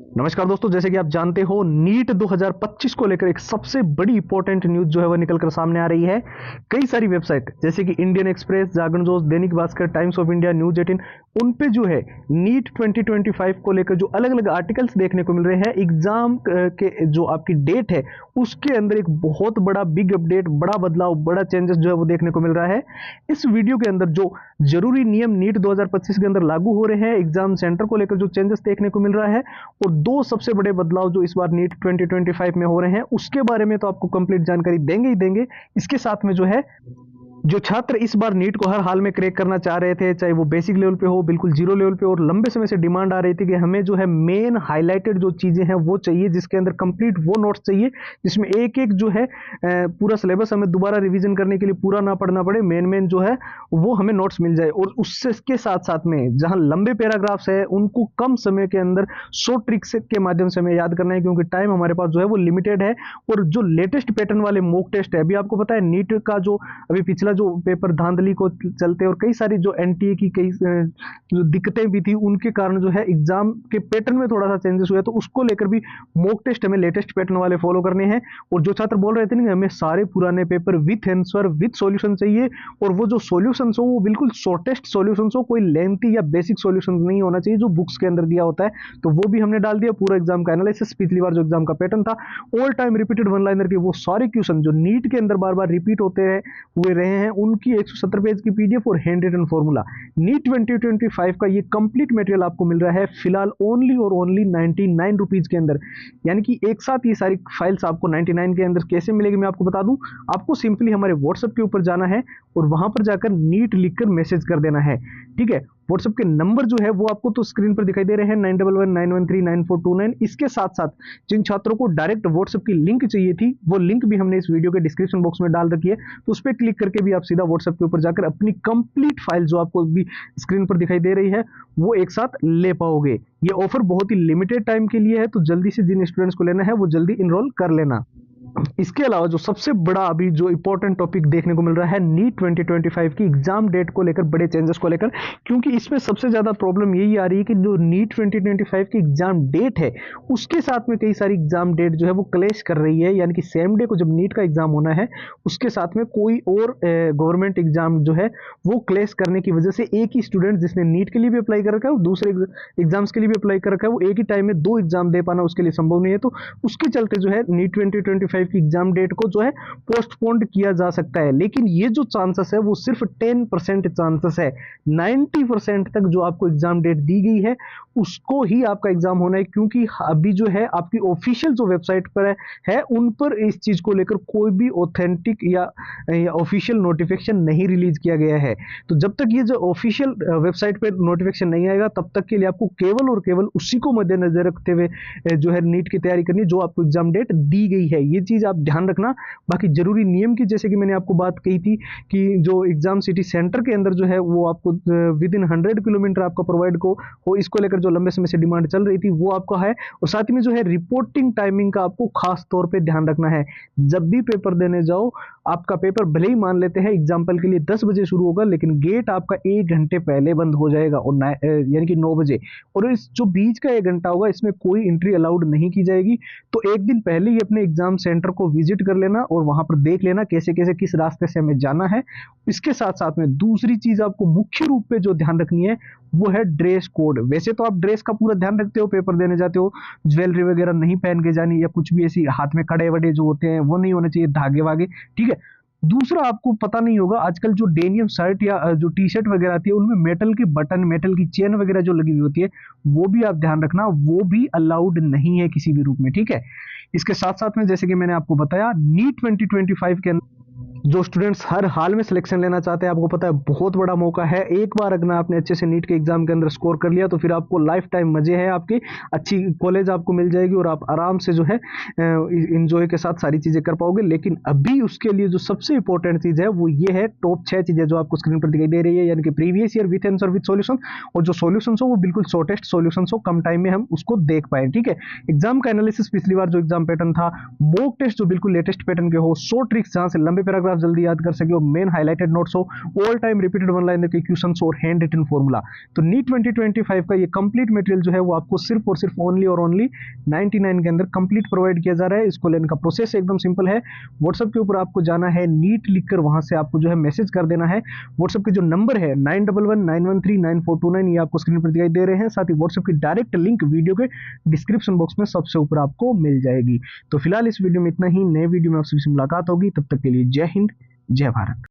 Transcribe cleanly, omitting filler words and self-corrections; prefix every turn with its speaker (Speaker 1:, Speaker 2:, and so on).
Speaker 1: नमस्कार दोस्तों, जैसे कि आप जानते हो नीट 2025 को लेकर एक सबसे बड़ी इंपॉर्टेंट न्यूज जो है वह निकलकर सामने आ रही है। कई सारी वेबसाइट जैसे कि इंडियन एक्सप्रेस, जागरण जोश, Dainik Bhaskar, times of India, news 18, उन पे जो है नीट 2025 को लेकर जो अलग अलग आर्टिकल्स देखने को मिल रहे हैं। एग्जाम के जो आपकी डेट है उसके अंदर एक बहुत बड़ा बिग अपडेट, बड़ा बदलाव, बड़ा चेंजेस जो है वो देखने को मिल रहा है। इस वीडियो के अंदर जो जरूरी नियम नीट 2025 के अंदर लागू हो रहे हैं, एग्जाम सेंटर को लेकर जो चेंजेस देखने को मिल रहा है, और दो सबसे बड़े बदलाव जो इस बार नीट 2025 में हो रहे हैं उसके बारे में तो आपको कंप्लीट जानकारी देंगे ही देंगे। इसके साथ में जो है जो छात्र इस बार नीट को हर हाल में क्रैक करना चाह रहे थे, चाहे वो बेसिक लेवल पे हो, बिल्कुल जीरो लेवल पे, और लंबे समय से डिमांड आ रही थी कि हमें जो है मेन हाईलाइटेड जो चीजें हैं वो चाहिए, जिसके अंदर कंप्लीट वो नोट्स चाहिए जिसमें एक एक जो है पूरा सिलेबस हमें दोबारा रिवीजन करने के लिए पूरा ना पढ़ना पड़े, मेन मेन जो है वो हमें नोट्स मिल जाए। और उससे के साथ साथ में जहां लंबे पैराग्राफ्स है उनको कम समय के अंदर शॉर्ट ट्रिक्स के माध्यम से हमें याद करना है, क्योंकि टाइम हमारे पास जो है वो लिमिटेड है। और जो लेटेस्ट पैटर्न वाले मॉक टेस्ट है, अभी आपको पता है नीट का जो अभी पिछला जो पेपर धांधली को चलते और कई सारी जो एनटीए की कई जो दिक्कतें भी थी उनके कारण जो है एग्जाम के पैटर्न में थोड़ा सा चेंजेस हुआ, तो उसको लेकर भी मॉक टेस्ट हमें लेटेस्ट पैटर्न वाले फॉलो करने हैं। और जो छात्र बोल रहे थे ना हमें सारे पुराने paper with answer with solution चाहिए, और वो जो सॉल्यूशंस हो वो बिल्कुल शॉर्टेस्ट सॉल्यूशंस हो, कोई लेंथी या बेसिक सॉल्यूशन नहीं होना चाहिए जो बुक्स के अंदर दिया होता है, तो वो भी हमने डाल दिया। पूरा एग्जाम का एनालिसिस, पिछली बार जो एग्जाम का पैटर्न था, all time repeated one liner के वो सारे क्वेश्चन जो नीट के अंदर बार बार रिपीट होते हुए रहे हैं उनकी 170 पेज की पीडीएफ और हैंड रिटन फॉर्मूला, नीट 2025 का ये कंप्लीट मटेरियल आपको मिल रहा है फिलहाल ओनली और ओनली 99 रुपीज के अंदर। यानी कि एक साथ ये सारी फाइल्स आपको 99 के अंदर कैसे मिलेगी मैं आपको बता दूं। आपको सिंपली हमारे व्हाट्सएप के ऊपर जाना है और वहां पर जाकर नीट लिखकर मैसेज कर देना है, ठीक है। व्हाट्सएप के नंबर जो है वो आपको तो स्क्रीन पर दिखाई दे रहे हैं 9119139429। इसके साथ साथ जिन छात्रों को डायरेक्ट व्हाट्सएप की लिंक चाहिए थी वो लिंक भी हमने इस वीडियो के डिस्क्रिप्शन बॉक्स में डाल रखी है, तो उस पर क्लिक करके भी आप सीधा व्हाट्सएप के ऊपर जाकर अपनी कंप्लीट फाइल जो आपको भी स्क्रीन पर दिखाई दे रही है वो एक साथ ले पाओगे। ये ऑफर बहुत ही लिमिटेड टाइम के लिए है, तो जल्दी से जिन स्टूडेंट्स को लेना है वो जल्दी इनरोल कर लेना। इसके अलावा जो सबसे बड़ा अभी जो इंपॉर्टेंट टॉपिक देखने को मिल रहा है नीट 2025 की एग्जाम डेट को लेकर, बड़े चेंजेस को लेकर, क्योंकि इसमें सबसे ज्यादा प्रॉब्लम यही आ रही है कि जो नीट 2025 की एग्जाम डेट है उसके साथ में कई सारी एग्जाम डेट जो है वो क्लैश कर रही है। यानी कि सेम डे को जब नीट का एग्जाम होना है उसके साथ में कोई और गवर्नमेंट एग्जाम जो है वो क्लैश करने की वजह से एक ही स्टूडेंट जिसने नीट के लिए भी अप्लाई कर रखा है और दूसरे एग्जाम्स के लिए भी अप्लाई कर रखा है, वो एक ही टाइम में दो एग्जाम दे पाना उसके लिए संभव नहीं है। तो उसके चलते जो है नीट 2025 की एग्जाम डेट को जो है पोस्टपोन्ड किया जा सकता है, लेकिन ये जो चांसेस है वो सिर्फ 10% चांसेस है। 90% तक जो आपको एग्जाम डेट दी गई है उसको ही आपका एग्जाम होना है, क्योंकि अभी जो है आपकी ऑफिशियल जो वेबसाइट पर है उन पर इस चीज को लेकर कोई भी ऑथेंटिक या ऑफिशियल नोटिफिकेशन नहीं रिलीज किया गया है। तो जब तक ये जो ऑफिशियल वेबसाइट पे नोटिफिकेशन नहीं आएगा तब तक के लिए आपको केवल और केवल उसी को मद्देनजर रखते हुए जो है नीट की तैयारी करनी जो आपको एग्जाम डेट दी गई है, ये चीज आप ध्यान रखना। बाकी जरूरी नियम की जैसे कि मैंने आपको बात कही थी कि जो एग्जाम सिटी सेंटर के अंदर जो है वो आपको विद इन 100 किलोमीटर आपका प्रोवाइड को हो, इसको लेकर जो लंबे समय से डिमांड चल रही थी वो आपका है। और साथ ही में जो है रिपोर्टिंग टाइमिंग का आपको खास तौर पे ध्यान रखना है। जब भी पेपर देने जाओ, आपका पेपर भले ही मान लेते हैं एग्जाम्पल के लिए 10 बजे शुरू होगा, लेकिन गेट आपका 1 घंटे पहले बंद हो जाएगा और यानी कि 9 बजे, और इस जो बीच का 1 घंटा होगा इसमें कोई एंट्री अलाउड नहीं की जाएगी। तो एक दिन पहले ही अपने एग्जाम सेंटर को विजिट कर लेना और वहां पर देख लेना कैसे कैसे किस रास्ते से हमें जाना है। इसके साथ साथ में दूसरी चीज आपको मुख्य रूप पे जो ध्यान रखनी है वो है ड्रेस कोड। वैसे तो आप ड्रेस का पूरा ध्यान रखते हो, पेपर देने जाते हो, ज्वेलरी वगैरह नहीं पहन के जानी, या कुछ भी ऐसी हाथ में कड़े वड़े जो होते हैं वो नहीं होने चाहिए, धागे वागे, ठीक है। दूसरा, आपको पता नहीं होगा आजकल जो डेनियम शर्ट या जो टी शर्ट वगैरह आती है उनमें मेटल के बटन, मेटल की चेन वगैरह जो लगी हुई होती है वो भी आप ध्यान रखना, वो भी अलाउड नहीं है किसी भी रूप में, ठीक है। इसके साथ साथ में जैसे कि मैंने आपको बताया नीट 2025 के अंदर जो स्टूडेंट्स हर हाल में सिलेक्शन लेना चाहते हैं, आपको पता है बहुत बड़ा मौका है। एक बार अगर आपने अच्छे से नीट के एग्जाम के अंदर स्कोर कर लिया तो फिर आपको लाइफ टाइम मजे हैं, आपकी अच्छी कॉलेज आपको मिल जाएगी और आप आराम से जो है इंजॉय के साथ सारी चीजें कर पाओगे। लेकिन अभी उसके लिए जो सबसे इंपॉर्टेंट चीज है वो ये है, टॉप 6 चीजें जो आपको स्क्रीन पर दिखाई दे रही है, यानी कि previous year with answer with solution, और जो सॉल्यूशन हो वो बिल्कुल शॉर्टेस्ट सॉल्यूशन हो, कम टाइम में हम उसको देख पाए, ठीक है। एग्जाम का एनालिसिस, पिछली बार जो एग्जाम पैटर्न था, मॉक टेस्ट जो बिल्कुल लेटेस्ट पैटर्न के हो, शॉर्ट ट्रिक्स जहां से लंबे पैराग्राफ पैराग्राफ जल्दी याद कर सके, मेन हाईलाइटेड नोट्स हो, all time repeated one liner के क्वेश्चंस और हैंड रिटन फॉर्मूला। तो नीट 2025 का ये कंप्लीट मटेरियल जो है वो आपको सिर्फ और सिर्फ ओनली और ओनली 99 के अंदर कंप्लीट प्रोवाइड किया जा रहा है। इसको लेने का प्रोसेस एकदम सिंपल है। व्हाट्सएप के ऊपर आपको जाना है, नीट लिखकर वहां से आपको जो है मैसेज कर देना है। व्हाट्सएप के जो नंबर है 9119139429 ये आपको स्क्रीन पर दिखाई दे रहे हैं। साथ ही व्हाट्सएप की डायरेक्ट लिंक वीडियो के डिस्क्रिप्शन बॉक्स में सबसे ऊपर आपको मिल जाएगी। तो फिलहाल इस वीडियो में इतना ही, नए वीडियो में आपसे मुलाकात होगी, तब तक के लिए जय हिंद, जय भारत।